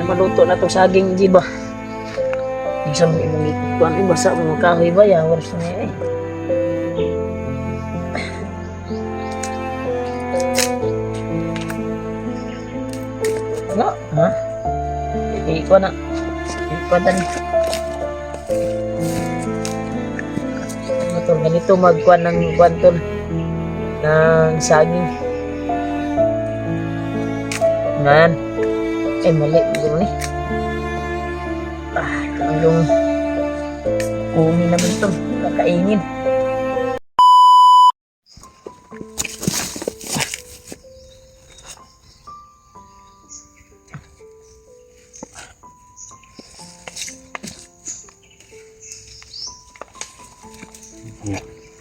na maluto na to saging, di ba? Isa mo imong ikuan ay basa mo kahoy ba ya oras na eh. Ano? Ha? Ikuan na. Ikuan na. Ano to? Ganito magkuan ng kuan tol ng saging. Nan. Mali mo ni. Ito yung umi naman ito. Kakainin.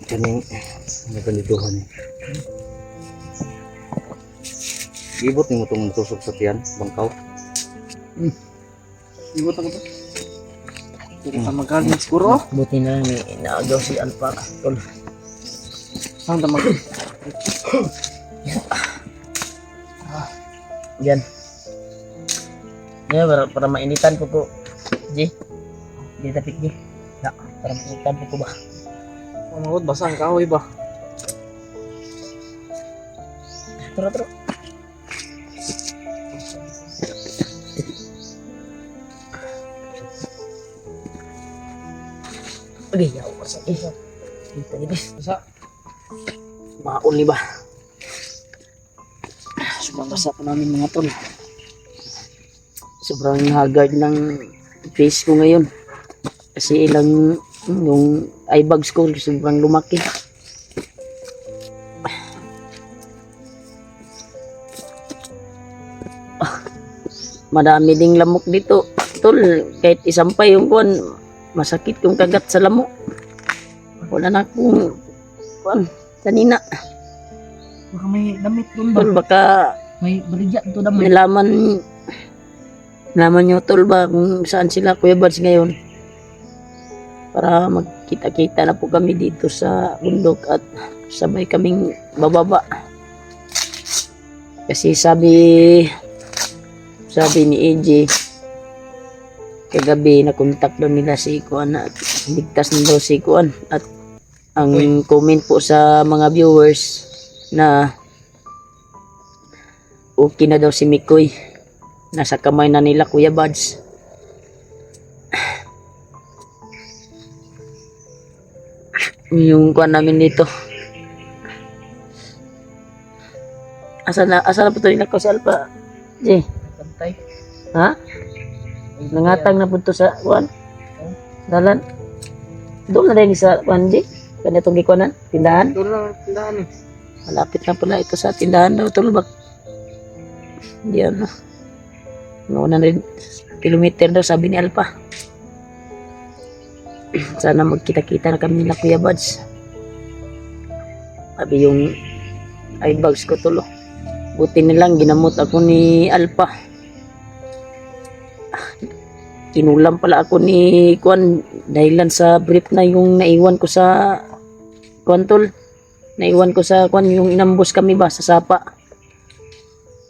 Ito na yung nagalituhan eh. Ibot ni mo itong tusok sa tiyan, bangkaw. Ibot ako ba? Kita magaling siguro. Buti na lang may naagaw si Alpa. Tol. Saan damag? Yan. Yan, para mainitan ko ko. Ji. Di tapik di. Ya, para mainitan ko ba. Pamawad, basa ang kahoy ba? Tara. Oke, ya wasa isa. Kita ini basa. Maul ni ba? Sobrang basa pa namin mga tol. Sobrang haggard ng face ko ngayon. Kasi ilang yung eye bags ko sobrang lumaki. Madami ding lamok dito. Tol, kahit isampay yung kuwan, masakit yung kagat sa lamok. Wala na akong kuwan, kanina. Baka may damit doon ba? Tol, baka May baligya ito naman. nalaman nyo tol ba kung saan sila Kuya Bads ngayon. Para magkita-kita na po kami dito sa bundok at sabay kaming bababa. Kasi sabi ni AJ kagabi na kontak daw nila si Kuan at ligtas na daw si Kuan at ang comment po sa mga viewers na okay na daw si Mikoy, nasa kamay na nila Kuya Bads. Yung Kuan namin dito, asa na po ito nila ko sa Alpa J. Pantay. Ha? Nangatang na po ito sa Kuan dalan doon na rin sa Kuan J. Ganitong gikuanan, tindahan. Doon lang tindahan eh. Malapit na pala ito sa tindahan daw tulbak. Diyan na. Mga 100 kilometer daw sabi ni Alpa. Sana magkita-kita na kami nila Kuya Bads. Sabi yung eye bags ko tulo. Buti nilang ginamot ako ni Alpa. Kinulam pala ako ni Kuan dahilan sa brief na yung naiwan ko sa Kuan tol. Naiwan ko sa Kuan yung inambos kami ba sa sapa.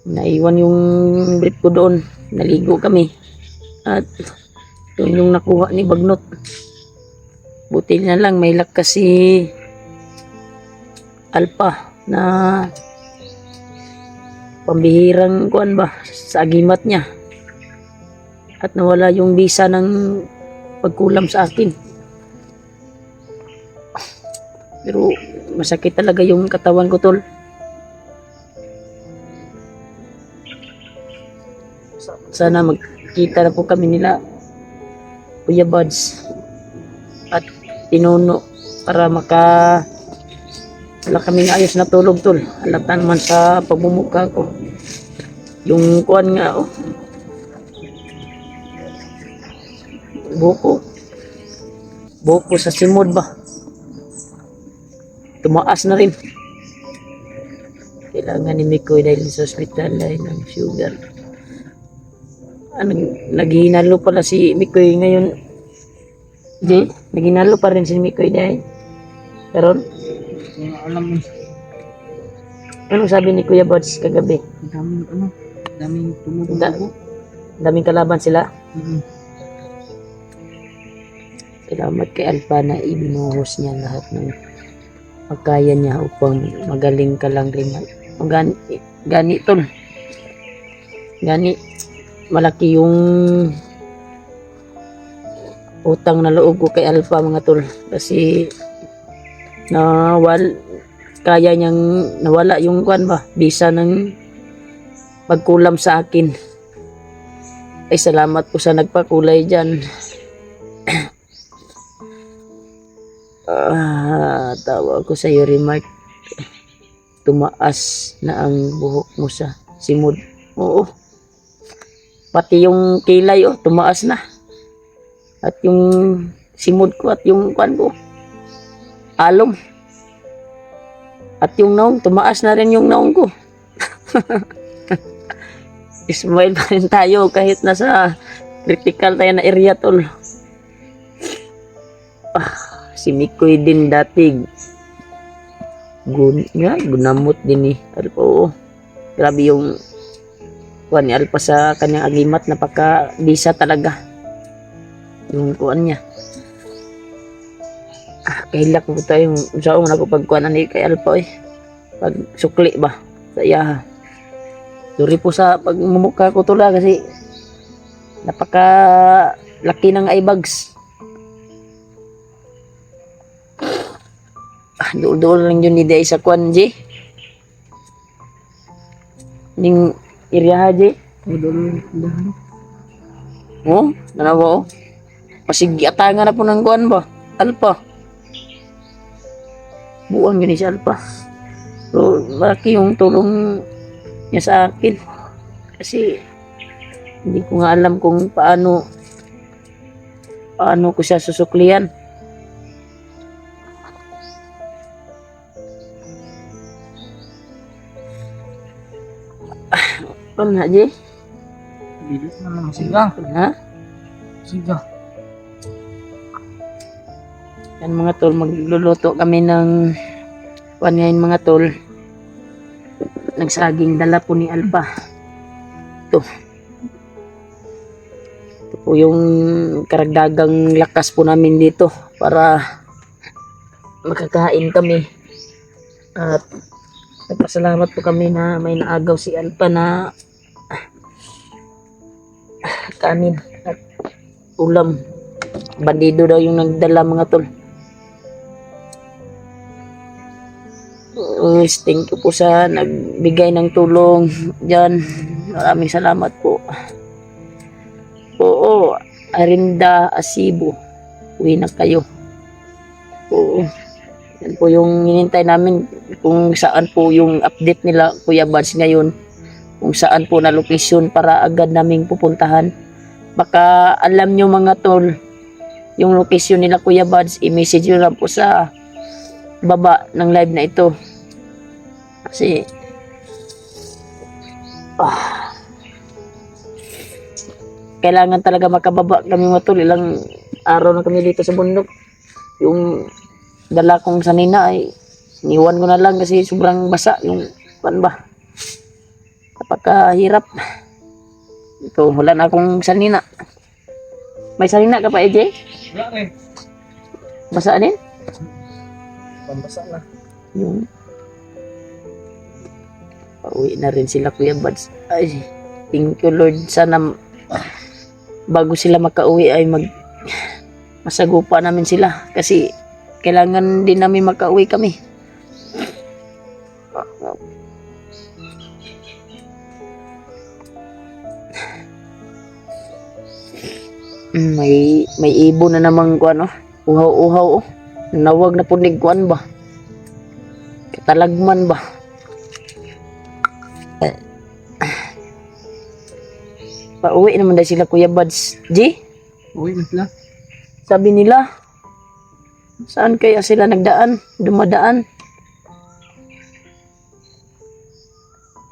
Naiwan yung brief ko doon. Naligo kami. At yun yung nakuha ni Bagnot. Buti na lang may lakas si Alpa na pambihirang Kuan ba sa agimat niya. At nawala yung visa ng pagkulam sa akin. Pero masakit talaga yung katawan ko tol. Sana magkita na po kami nila Kuya Bads at Pinuno para wala kaming ayos na tulog tol. Halata naman sa pagmumukha ko. Yung Kuan nga buko sa simod ba tumaas na rin. Kailangan ni Mikoy dahil sa hospital ay ng sugar. Naghinalo pala si Mikoy ngayon. Di, naghinalo pa rin si Mikoy dahil pero Alam mo, anong sabi ni Kuya Bads kagabi? daming tumutubo. daming kalaban sila. Mm. Salamat kay Alpha na ibinuhos niya lahat ng pagkaya niya upang magaling ka lang rin. Gani tol. Gani malaki yung utang na loob ko kay Alpha mga tol. Kasi kaya niyang nawala yung kwan ba, bisa ng pagkulam sa akin. Ay salamat po sa nagpakulay dyan. Tawa ko sa iyo, Remark. Tumaas na ang buhok mo sa simod. Oo. Pati yung kilay, tumaas na. At yung simod ko at yung kwan ko, alom. At yung naong, tumaas na rin yung naong ko. Smile pa rin tayo kahit nasa critical tayo na area, tol. Si Mikoy din dati gunamot din Alpha. Oo. Grabe yung kuan ni Alpha sa kanyang agimat, napaka-bisa talaga yung kuan niya. Kahilak mo tayo saan na ko pagkuanan ni kay Alpha pag sukli ba sa iya. Sorry po sa pagmumukha ko tula kasi napaka laki ng eye bags. Dool lang yun ni Day sa kwan, G. Ning area ha, G. Nanawa, Pasigi atangan na po ng kwan ba? Alpha. Buwan yun si Alpha. So, malaki yung tulong niya sa akin. Kasi, hindi ko nga alam kung paano ko siya susuklian. Ano na, Jay? Bilis na naman siga. Ha? Siga. Yan mga tol, magluluto kami ng ngayon mga tol. Nagsaging dala po ni Alpha. Ito po yung karagdagang lakas po namin dito para makakain kami. At nagpasalamat po kami na may naagaw si Alpha na kanin at ulam. Bandido daw yung nagdala mga tol. Thank you po sa nagbigay ng tulong dyan. Maraming salamat po. Oo, Arinda Asibo, uwi na kayo. Oo, yan po yung hinintay namin kung saan po yung update nila Kuya Bads ngayon, kung saan po na location para agad naming pupuntahan. Baka alam nyo mga tol yung location nila Kuya Bads, i-message nyo lang po sa baba ng live na ito. Kasi kailangan talaga makababa kami mga tol. Ilang araw na kami dito sa bundok. Yung dala kong sanina ay niwan ko na lang kasi sobrang basa yung pan ba. Napakahirap. Ito, wala na akong sanina. May sanina ka pa, EJ? Wala rin. Basa din? Pambasa na. Yung pauwi na rin sila Kuya Bads. Ay, thank you Lord. Sana bago sila makauwi ay masagupa namin sila. Kasi kailangan din namin makauwi kami. May ibon na namang kuan uhaw-uhaw nawag na punig kuan ba, katalagman ba. Pauwi naman dahil sila Kuya Bads. G? Uwi na sila. Sabi nila, saan kaya sila dumadaan?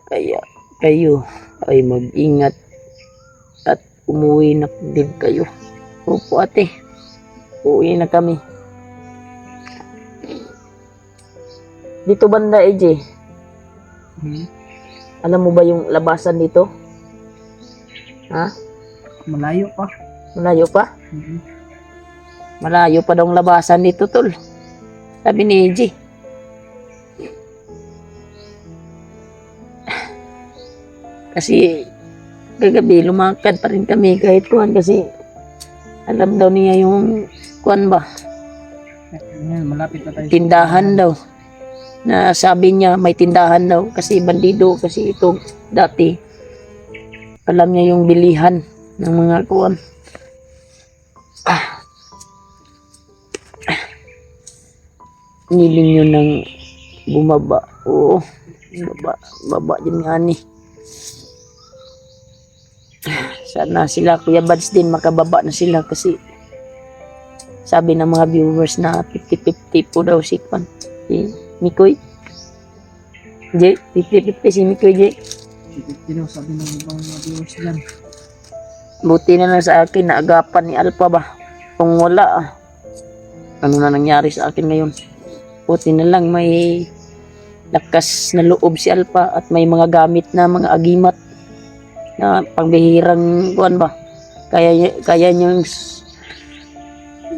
Kaya kayo ay mag-ingat at umuwi na din kayo. Opo ate, uwi na kami. Dito banda EJ, alam mo ba yung labasan dito? Ha? Malayo pa. Malayo pa? Mhm. Malayo pa daw ang labasan dito, tol. Sabi ni EJ. Kasi kagabi lumakad pa rin kami kahit kuhan kasi alam daw niya yung kuhan ba, Ayan, malapit na tayo. tindahan daw. Na sabi niya may tindahan daw kasi bandido kasi ito dati. Alam niya yung bilihan ng mga kuhan. Niling yun ng bumaba. Oo, baba din nga ni. Sana sila Kuya Bads din makababa na sila kasi sabi ng mga viewers na 50-50 po daw si Kwan. Si Mikoy. J, 50-50 si Mikoy J. Tino, sabi ng ibang mga viewers dyan. Buti na lang sa akin na agapan ni Alpha ba. Kung wala ano na nangyari sa akin ngayon. Buti na lang may lakas na loob si Alpha at may mga gamit na mga agimat na pangbihirang kuan ba. Kaya niyang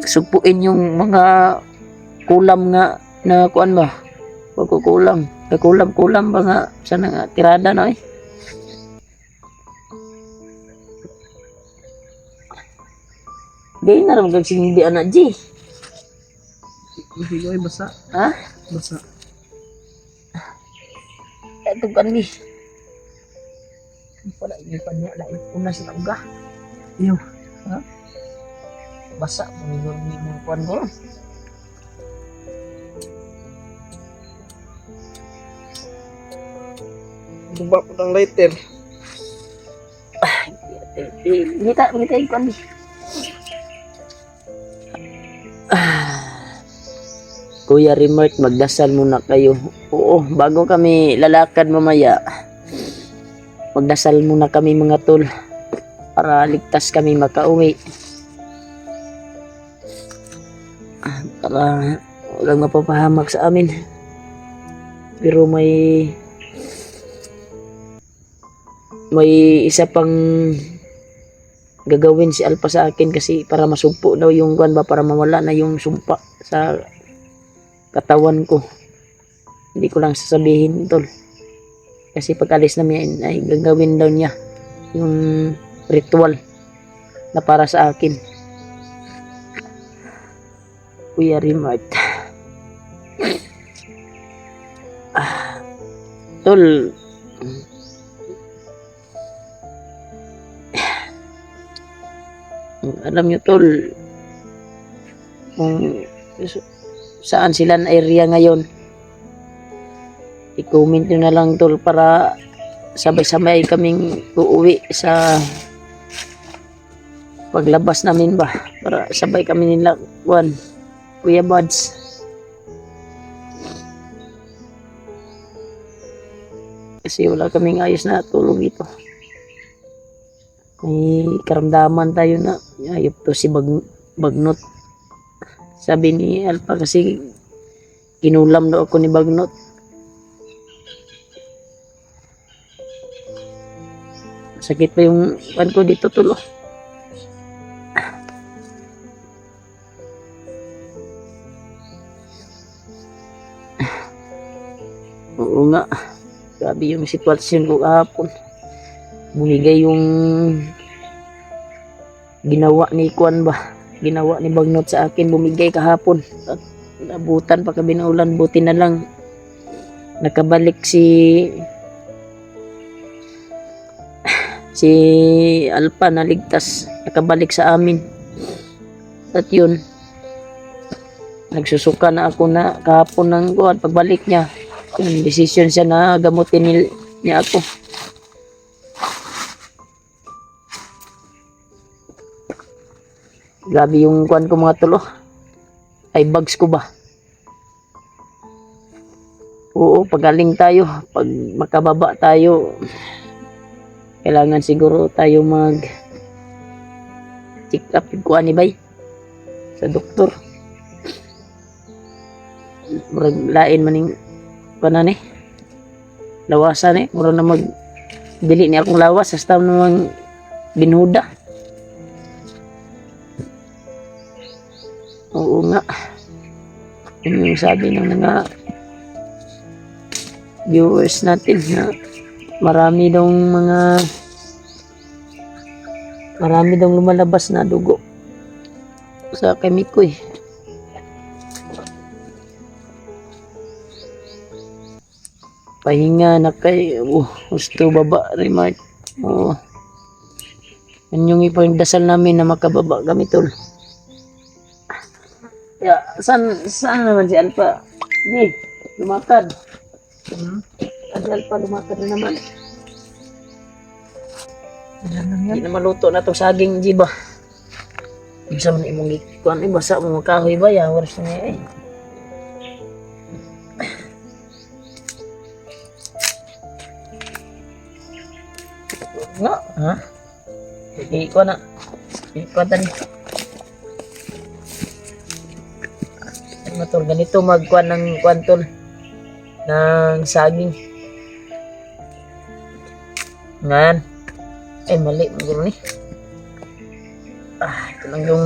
sugpuin yung mga kulam nga na kuan ba. Pagkukulam. Kulam ba nga sana nga tirada na eh. Gaya na rin magkagsindi anak G. Hindi ko ay basa. Ha? Basa. Ito kan ni. Wala ini pa niya lain una sa tangga. Iyo. Ha? Basa manigor ni mo kuan ko. Duba po ng lighter. Kita yung kuan ni. Kuya Remart, magdasal muna kayo. Oo, bago kami lalakad mamaya, magdasal muna kami mga tol para ligtas kami makauwi. Para walang mapapahamak sa amin. Pero may isa pang gagawin si Alpha sa akin kasi para masumpo daw yung kuan ba, para mawala na yung sumpa sa katawan ko. Hindi ko lang sasabihin tol. Kasi pag-alis namin ay gagawin daw niya yung ritual na para sa akin. Kuya Remart. Tol. Alam nyo tol, kung saan sila na area ngayon, i-comment nyo na lang tol para sabay-sabay kaming uuwi sa paglabas namin ba, para sabay kami nila Kuya Buds. Kasi wala kaming ayos na tulog dito. May karamdaman tayo na ayop to si Bagnot. Sabi ni Alpha kasi kinulam daw ako ni Bagnot. Sakit pa yung pan ko dito tulo. Oo nga. Grabe yung sitwasyon ko kahapon. Bumigay yung ginawa ni Kwan ba, ginawa ni Bagnot sa akin, bumigay kahapon at nabutan pa kami ng ulan. Buti na lang nakabalik si Alpha, naligtas, nakabalik sa amin. At yun, nagsusuka na ako na kahapon ng Kwan. Pagbalik niya, yung decision siya na gamutin niya ako. Grabe yung kuan ko mga tulo. Ay bags ko ba? Oo, pagaling tayo. Pag makababa tayo, kailangan siguro tayo mag check up yung kuan ni bay sa doktor. Murag lain maning kuan ni. Lawasan murag na mag dili ni akong lawas sa staff namang binhuda. Oo nga. Yun yung sabi ng mga viewers natin na marami daw lumalabas na dugo sa Kemikoy. Pahinga na kay gusto baba remark. Oo. Yan yung ipagdasal namin na makababa kami tol. Ya, saan naman si Alpha? Di, lumakad. Si Alpha lumakad na naman. Yan lang yan. Hindi na maluto na itong saging, di ba? Ibig sabihin imong ikuan, basa mo kahoy ba? Yawaras na niya eh. Nga, ha? Ikuan na. Ikuan tani. Ano tol, ganito magkuan ng kuan tol. Ng saging. Ngayon. Ay, mali. Magano ni. Ito lang yung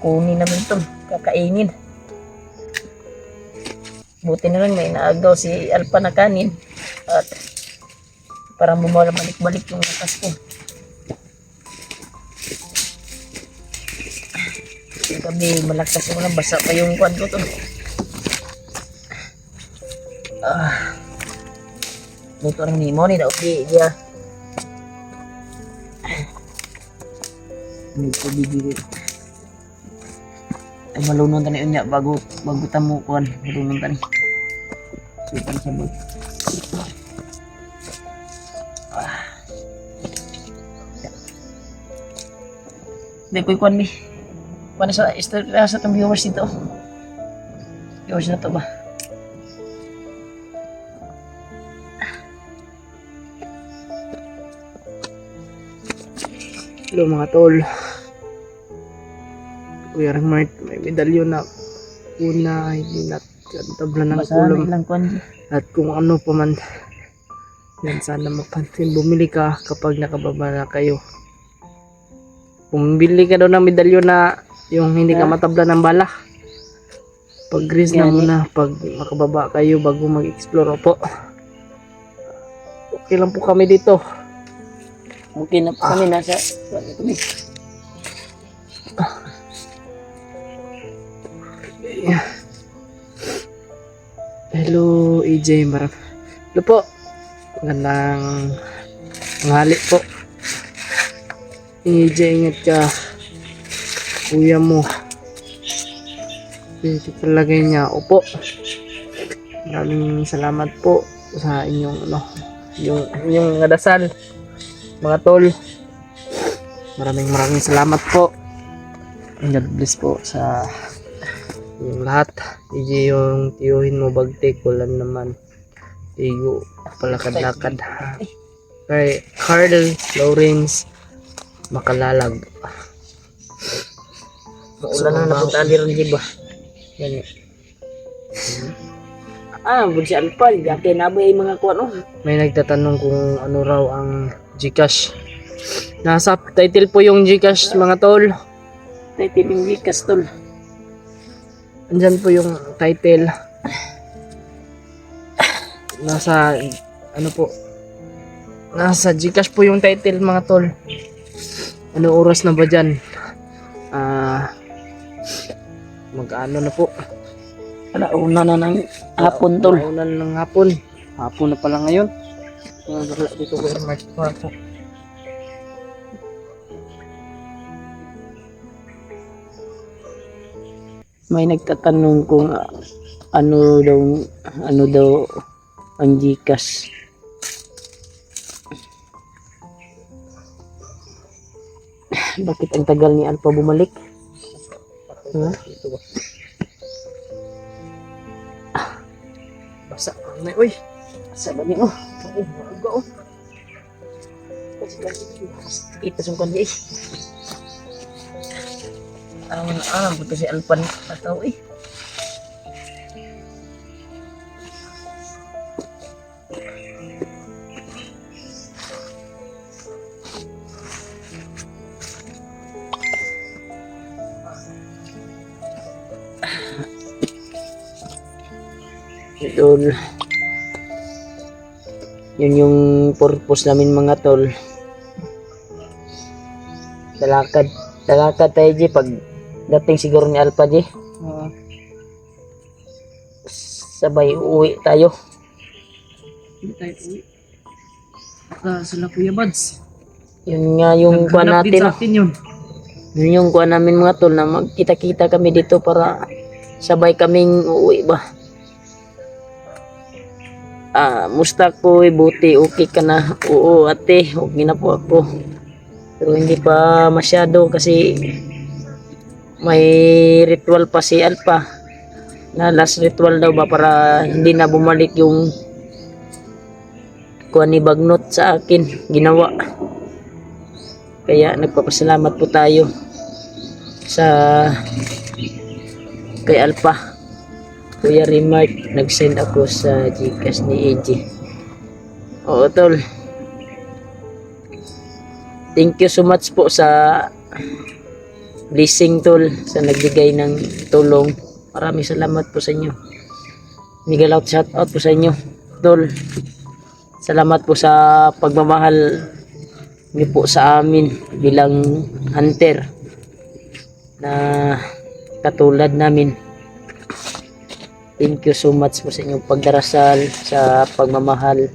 kunin namin ito. Kakainin. Buti na lang may naagaw si Alpha na kanin. At para bumalik-balik yung lakas ko. Yung gabi, malakas mo lang. Basa pa yung kuwan ko to. Luto lang ni mo ni na okay. Diya. Ito bibili. Ay malunong tani unya bago tamo kuan, malunong tani. Supan sa mo. Depoy kuan mi. Kuan sa sa tong viewers dito. Viewers na to ba? Hello mga tol. Kuya Mart, may medalyon na una, hindi na tabla ng ulam. At kung ano pa man, yan sana mapansin. Bumili ka kapag nakababa na kayo. Bumili ka daw ng medalyon na yung hindi ka matabla ng bala. Pag-grease na muna pag makababa kayo bago mag-explore po. Okay lang po kami dito. Okay na po kami nasa kami. Hello EJ Marap. Hello po. Magandang tanghali po. EJ, ingat ka. Kuya mo. Ito palagay niya. Opo. Maraming salamat po sa inyong inyong nadasal. Mga tol. Maraming salamat po. God bless po sa yung lahat. EJ, yung tiyuhin mo bagtik. Walang naman. Tigo. Palakad-lakad. Kay Carl Lawrence Makalalag. Ulan na napuntaan din rin ba? Yan budi si Alpha. Yakin na ba yung mga kuwan May nagtatanong kung ano raw ang Gcash. Nasa title po yung Gcash mga tol. Title yung Gcash tol. Andyan po yung title. Nasa ano po. Nasa Gcash po yung title mga tol. Ano oras na ba dyan? Mag-ano na po. Alauna na ng hapon tol. Alauna na ng hapon. Hapon na pala ngayon. Dito ko yung po. May nagtatanong kung ano daw ang Gcash. Bakit ang tagal ni Alpha bumalik? Ha? Basa na uy. Basa ba niyo? Uga Kita sungkan di. Buto si Alpha atau Tol. Yun yung purpose namin mga tol. Lalakad tayo G pag dating siguro ni Alpha G. Sabay uuwi tayo. Hindi tayo uwi. Baka sila Kuya Buds. Yun nga yung kuha Naghanap din natin. sa atin yun. Yun yung kuha namin mga tol na magkita-kita kami dito para sabay kaming uuwi ba. Musta ko buti okay ka na. Oo ate, okay na po ako. Pero hindi pa masyado kasi may ritual pa si Alpha. Na last ritual daw ba para hindi na bumalik yung kuha ni Bagnot sa akin ginawa. Kaya nagpapasalamat po tayo sa kay Alpha. Kuya Remark, nag-send ako sa Gcash ni AJ. Oo tol. Thank you so much po sa blessing tol, sa nagbigay ng tulong. Maraming salamat po sa inyo. Miguel out shout out po sa inyo tol. Salamat po sa pagmamahal niyo po sa amin bilang hunter na katulad namin. Thank you so much po sa inyong pagdarasal, sa pagmamahal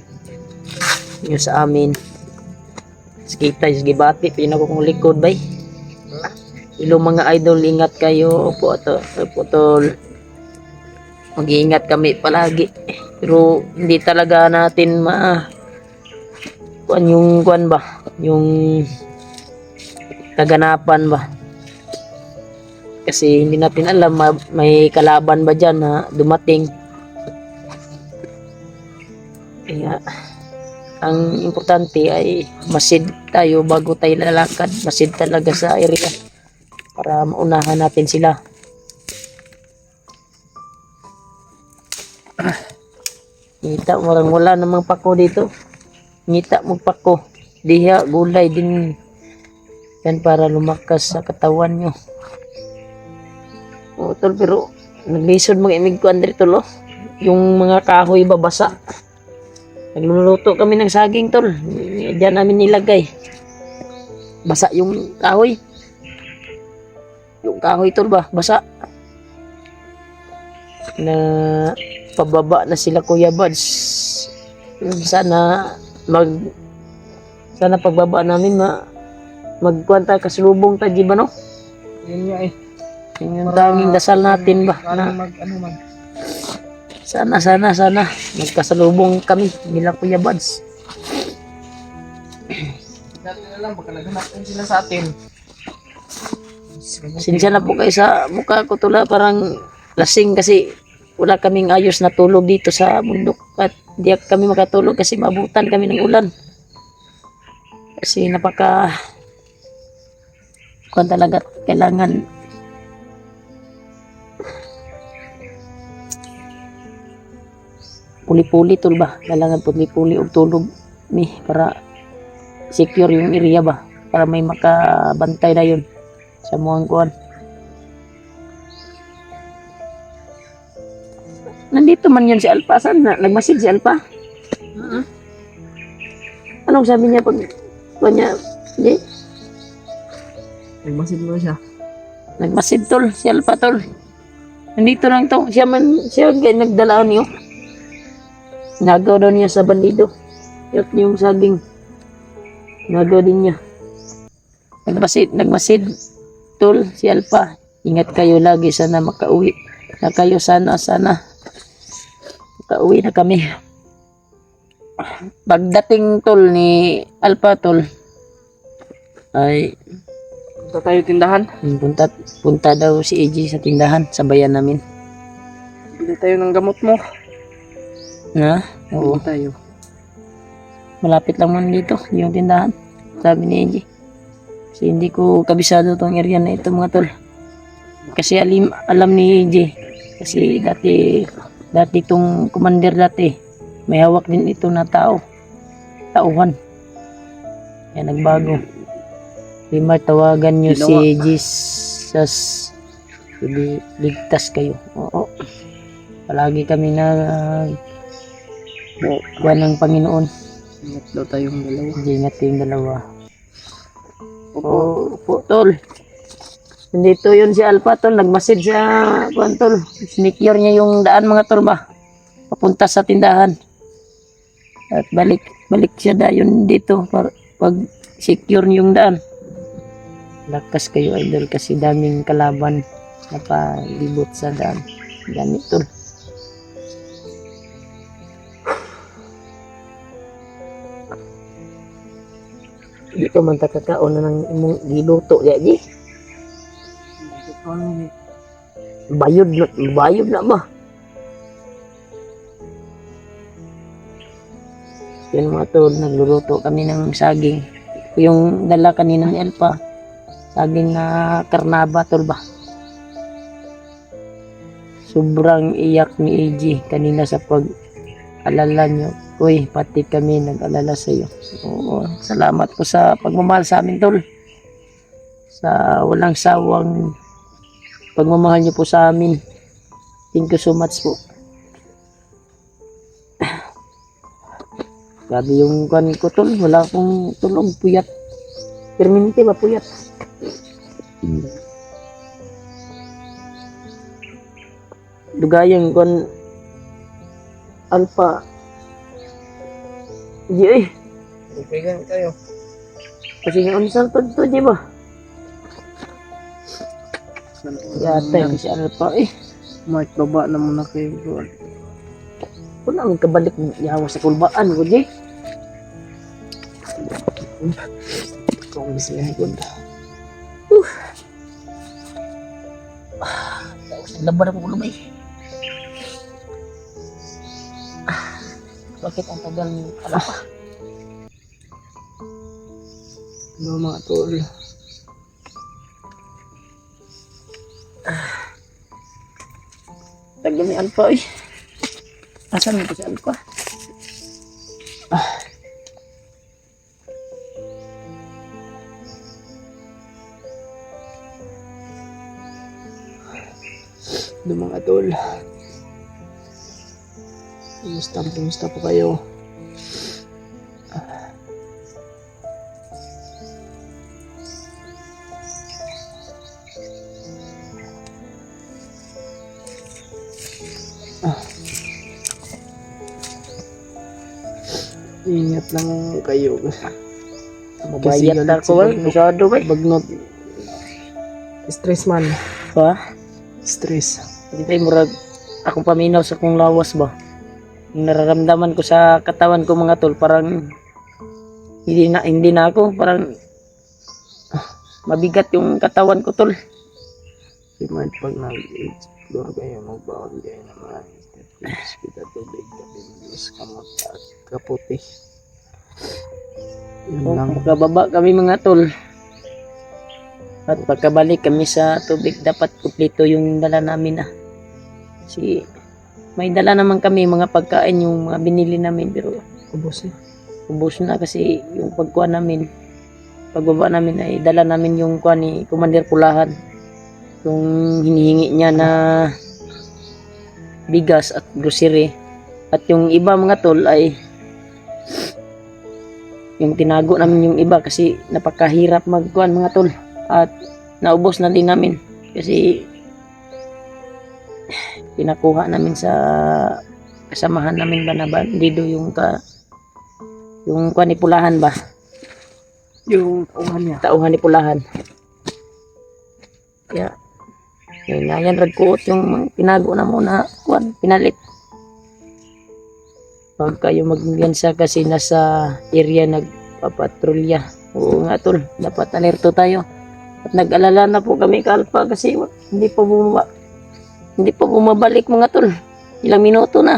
niyo sa amin. Kita yung gibati, pinako kong likod bay. Ilo mga idol, ingat kayo po tol. Mag-iingat kami palagi. Pero hindi talaga natin kuan ba, yung kaganapan ba. Kasi hindi natin alam may kalaban ba dyan na dumating. Kaya ang importante ay masid tayo bago tayo lalakad. Masid talaga sa area para maunahan natin sila. Ngita, wala namang pako dito. Ngita mo pako. Diha, gulay din. Yan para lumakas sa katawan nyo. O tol, pero naglisod mga imig ko andre tol oh. Yung mga kahoy babasa. Nagluluto kami ng saging tol. Diyan namin nilagay. Basa yung kahoy. Yung kahoy tol ba? Basa. Na pababa na sila Kuya Buds. Sana pagbaba namin magkwanta kasulubong taji ba no? Yun nga eh. Yun yung tanging dasal natin ba na sana magkasalubong kami nila Kuya Buds. Dati na lang, baka naghanap din sila sa atin. Sinsya na po kayo sa mukha ko tula, parang lasing kasi wala kaming ayos na tulog dito sa bundok at di kami makatulog kasi mabutan kami ng ulan. Kasi kuan talaga kailangan puli-puli tol ba? Kailangan puli-puli og tulog mi para secure yung area ba? Para may makabantay na yun sa muang kuan. Nandito man yun si Alpha. Saan na? Nagmasid si Alpha? Anong sabi niya pag kanya? Hindi? Nagmasid mo siya. Nagmasid tol. Si Alpha tol. Nandito lang to. Siya nagdala niyo. Nagaw daw niya sa bandido. Yung saging. Nagaw din niya. Nagmasid tol si Alpha. Ingat kayo lagi, sana makauwi na kayo, sana makauwi na kami. Pagdating tol ni Alpha tol ay Punta tayo tindahan. punta daw si AJ sa tindahan sa bayan namin. Bili tayo ng gamot mo. Na? Oo. Bili tayo. Malapit lang man dito yung tindahan, sabi ni AJ. Kasi hindi ko kabisado tong area na ito mga tol. Kasi alam ni AJ. Kasi dati itong commander dati, may hawak din ito na tauhan. Yan, nagbago. Lima, tawagan nyo si Jesus. Ligtas kayo. Oo. Palagi kami na buwan ng Panginoon. Ingat daw tayong dalawa. Ingat yung dalawa. Opo, tol. Nandito yun si Alpha, tol. Nag-message sa kuwan, tol. Sinicure niya yung daan, mga tol ba? Papunta sa tindahan. At balik siya yun dito para pag secure yung daan. Lakas kayo, idol, kasi daming kalaban na palibot sa daan. Dami, tol. Di ka man takakaon na ng imong giluto, di? Bayod na ba? Yun mga tol, nagluluto kami ng saging. Yung dala kanina ni Alpha, saging na karnaba, tol ba? Sobrang iyak ni AG kanina sa pag-alala nyo. Uy, pati kami nag-alala sa iyo. Oo, salamat po sa pagmamahal sa amin, tol. Sa walang sawang pagmamahal nyo po sa amin. Thank you so much po. Grabe yung kan ko, tol. Wala akong tulog. Puyat. Permanente ba puyat? Dugayang kan Alpha. Di ay. Ipigan kayo. Kasi nga unsang to, di ba? Yata yung si Alpha eh. Mike, baba na muna kayo, bro. Wala ang kabalik yawa sa kulbaan ko, di. Kung bisaya ko. Tapos naglaban ako lumay. Bakit ang tagal ni Alpha? Ano mga tol? Tagal ni Alpha eh. Asan mo si Alpha? Ano mga tol? Kumusta po kayo? Ingat lang kayo. Mabayat na ako eh. Masyado ba eh. Bagnot. Stress man. Ha? Stress. Hindi tayo murag akong paminaw sa kong lawas ba. Yung nararamdaman ko sa katawan ko mga tol, parang hindi na ako, parang mabigat yung katawan ko, tol. Si Mike, pag nag-explore kayo, magbaon kayo ng mga tips, kita tubig, kabingis, kamot, at kaputi. Yun lang. Pagkababa kami mga tol. At pagkabalik kami sa tubig, dapat kumpleto yung dala namin na. Kasi may dala naman kami mga pagkain, yung mga binili namin, pero Ubus na. ubos na kasi yung pagkuha namin, pagbaba namin ay dala namin yung kuha ni Commander Pulahan, yung hinihingi niya na bigas at grocery, at yung iba mga tol ay yung tinago namin yung iba kasi napakahirap magkuhan mga tol, at naubos na din namin kasi pinakuha namin sa kasamahan namin ba na bandido yung kuha ni Pulahan ba? Yung tauhan niya. Tauhan ni Pulahan. Kaya, yan ragkuot yung tinago na muna, kuwan, pinalit. Pag kayo magbiyansa kasi nasa area nagpapatrolya. Oo nga tol, dapat alerto tayo. At nag-alala na po kami ka Alpha kasi hindi pa bumabalik mga tol. Ilang minuto na.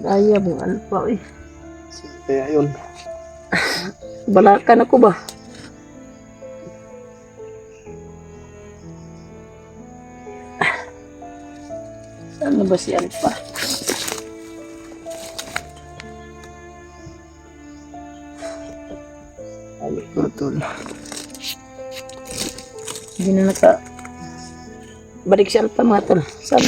Kaya mong Alpha eh. Kaya yun. Balakan ako ba? Saan na ba si Alpha? Mga tol. Hindi na balik sa Alpha mga tol. Sana